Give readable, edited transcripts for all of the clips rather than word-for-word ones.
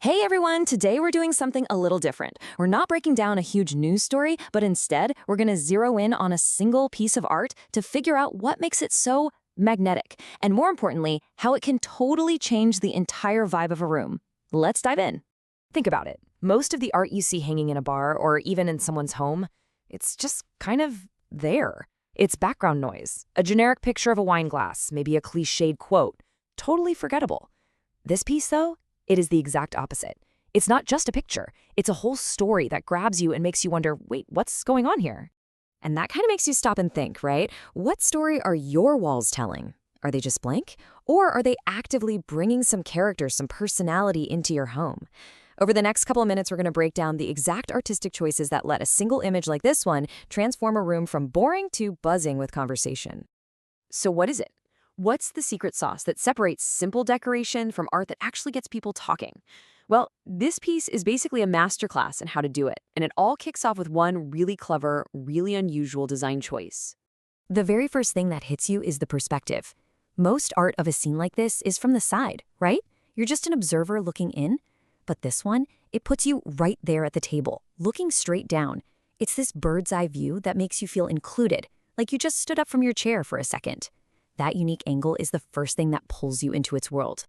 Hey everyone, today we're doing something a little different. We're not breaking down a huge news story, but instead, we're going to zero in on a single piece of art to figure out what makes it so magnetic, and more importantly, how it can totally change the entire vibe of a room. Let's dive in. Think about it. Most of the art you see hanging in a bar or even in someone's home, it's just kind of there. It's background noise, a generic picture of a wine glass, maybe a cliched quote, totally forgettable. This piece, though, it is the exact opposite. It's not just a picture. It's a whole story that grabs you and makes you wonder, wait, what's going on here? And that kind of makes you stop and think, right? What story are your walls telling? Are they just blank? Or are they actively bringing some character, some personality into your home? Over the next couple of minutes, we're going to break down the exact artistic choices that let a single image like this one transform a room from boring to buzzing with conversation. So what is it? What's the secret sauce that separates simple decoration from art that actually gets people talking? Well, this piece is basically a masterclass in how to do it, and it all kicks off with one really clever, really unusual design choice. The very first thing that hits you is the perspective. Most art of a scene like this is from the side, right? You're just an observer looking in. But this one, it puts you right there at the table, looking straight down. It's this bird's eye view that makes you feel included, like you just stood up from your chair for a second. That unique angle is the first thing that pulls you into its world.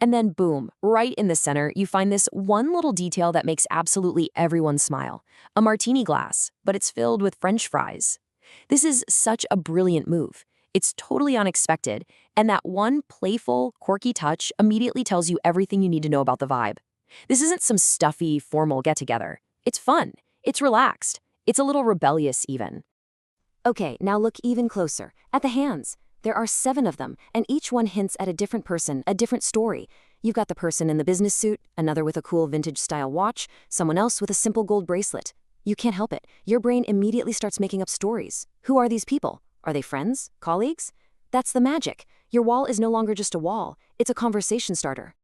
And then boom, right in the center, you find this one little detail that makes absolutely everyone smile. A martini glass, but it's filled with French fries. This is such a brilliant move. It's totally unexpected, and that one playful, quirky touch immediately tells you everything you need to know about the vibe. This isn't some stuffy, formal get-together. It's fun. It's relaxed. It's a little rebellious even. Okay, now look even closer, at the hands. There are 7 of them, and each one hints at a different person, a different story. You've got the person in the business suit, another with a cool vintage-style watch, someone else with a simple gold bracelet. You can't help it. Your brain immediately starts making up stories. Who are these people? Are they friends? Colleagues? That's the magic. Your wall is no longer just a wall. It's a conversation starter.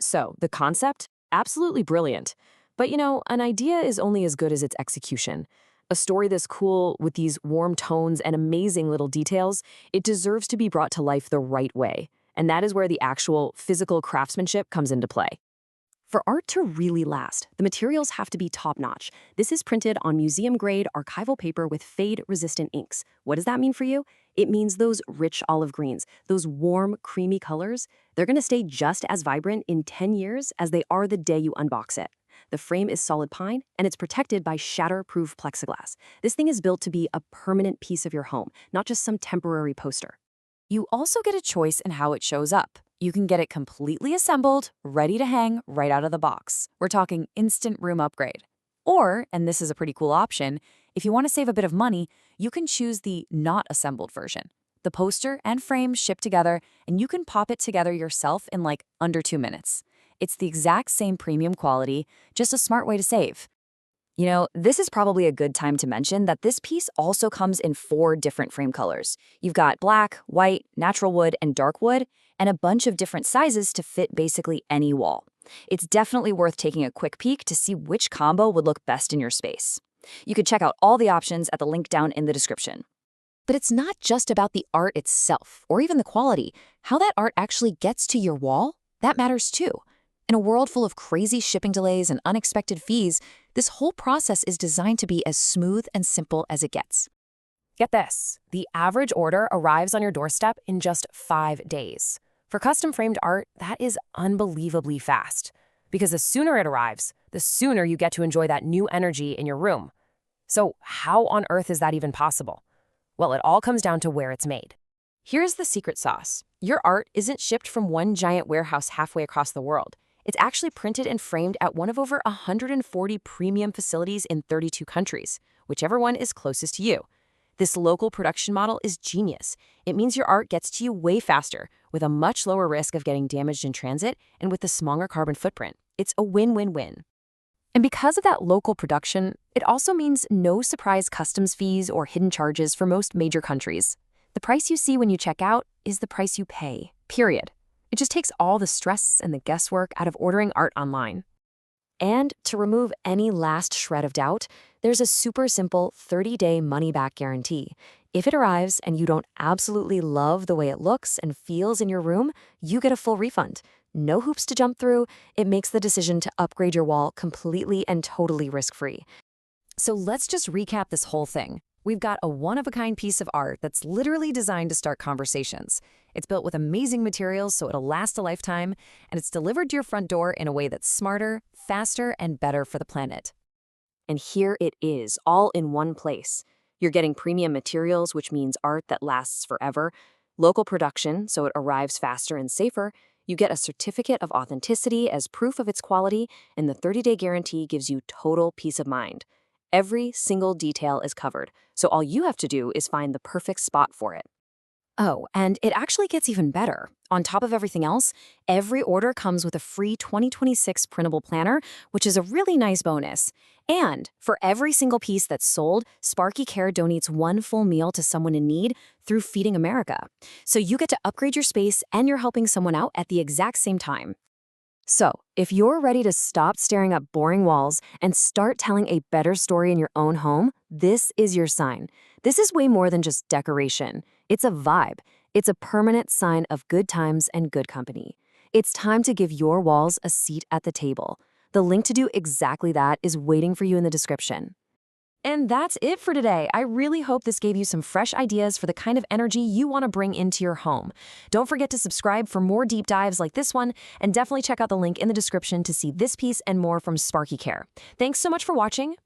So, the concept? Absolutely brilliant. But an idea is only as good as its execution. A story this cool, with these warm tones and amazing little details, it deserves to be brought to life the right way. And that is where the actual physical craftsmanship comes into play. For art to really last, the materials have to be top-notch. This is printed on museum-grade archival paper with fade-resistant inks. What does that mean for you? It means those rich olive greens, those warm, creamy colors, they're going to stay just as vibrant in 10 years as they are the day you unbox it. The frame is solid pine, and it's protected by shatter-proof plexiglass. This thing is built to be a permanent piece of your home, not just some temporary poster. You also get a choice in how it shows up. You can get it completely assembled, ready to hang right out of the box. We're talking instant room upgrade. Or, and this is a pretty cool option, if you want to save a bit of money, you can choose the not assembled version. The poster and frame ship together, and you can pop it together yourself in like under 2 minutes. It's the exact same premium quality, just a smart way to save. This is probably a good time to mention that this piece also comes in 4 different frame colors. You've got black, white, natural wood, and dark wood, and a bunch of different sizes to fit basically any wall. It's definitely worth taking a quick peek to see which combo would look best in your space. You could check out all the options at the link down in the description. But it's not just about the art itself, or even the quality. How that art actually gets to your wall, that matters too. In a world full of crazy shipping delays and unexpected fees, this whole process is designed to be as smooth and simple as it gets. Get this, the average order arrives on your doorstep in just 5 days. For custom-framed art, that is unbelievably fast. Because the sooner it arrives, the sooner you get to enjoy that new energy in your room. So how on earth is that even possible? Well, it all comes down to where it's made. Here's the secret sauce. Your art isn't shipped from one giant warehouse halfway across the world. It's actually printed and framed at one of over 140 premium facilities in 32 countries, whichever one is closest to you. This local production model is genius. It means your art gets to you way faster, with a much lower risk of getting damaged in transit and with a smaller carbon footprint. It's a win-win-win. And because of that local production, it also means no surprise customs fees or hidden charges for most major countries. The price you see when you check out is the price you pay, period. It just takes all the stress and the guesswork out of ordering art online. And to remove any last shred of doubt, there's a super simple 30-day money-back guarantee. If it arrives and you don't absolutely love the way it looks and feels in your room, you get a full refund. no hoops to jump through, it makes the decision to upgrade your wall completely and totally risk-free. So let's just recap this whole thing. We've got a one-of-a-kind piece of art that's literally designed to start conversations. It's built with amazing materials so it'll last a lifetime, and it's delivered to your front door in a way that's smarter, faster, and better for the planet. And here it is, all in one place. You're getting premium materials, which means art that lasts forever, local production, so it arrives faster and safer. You get a certificate of authenticity as proof of its quality, and the 30-day guarantee gives you total peace of mind. Every single detail is covered, so all you have to do is find the perfect spot for it. Oh, and it actually gets even better. On top of everything else, every order comes with a free 2026 printable planner, which is a really nice bonus. And for every single piece that's sold, Sparkycare donates one full meal to someone in need through Feeding America. So you get to upgrade your space and you're helping someone out at the exact same time. So, if you're ready to stop staring at boring walls and start telling a better story in your own home, this is your sign. This is way more than just decoration. It's a vibe. It's a permanent sign of good times and good company. It's time to give your walls a seat at the table. The link to do exactly that is waiting for you in the description. And that's it for today. I really hope this gave you some fresh ideas for the kind of energy you want to bring into your home. Don't forget to subscribe for more deep dives like this one, and definitely check out the link in the description to see this piece and more from Sparkycare. Thanks so much for watching.